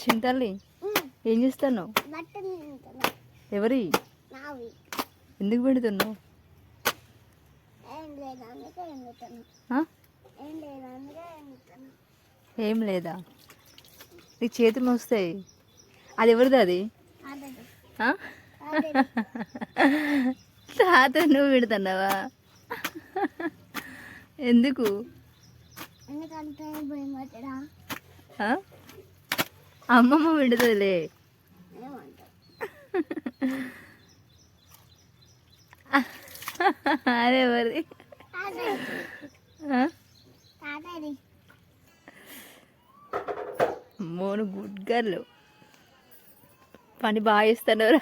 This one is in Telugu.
చింతల్లి ఏం చేస్తున్నావు? ఎవరి ఎందుకు పెడుతున్నావు? ఏం లేదా? నీకు చేతులు వస్తాయి. అది ఎవరిది? అది తాత నువ్వు పెడుతున్నావా? ఎందుకు? అమ్మమ్మ పెడుతుందిలే. అదే మరి మోను గుడ్ గర్ల్. పని బాగా చేస్తున్నారు.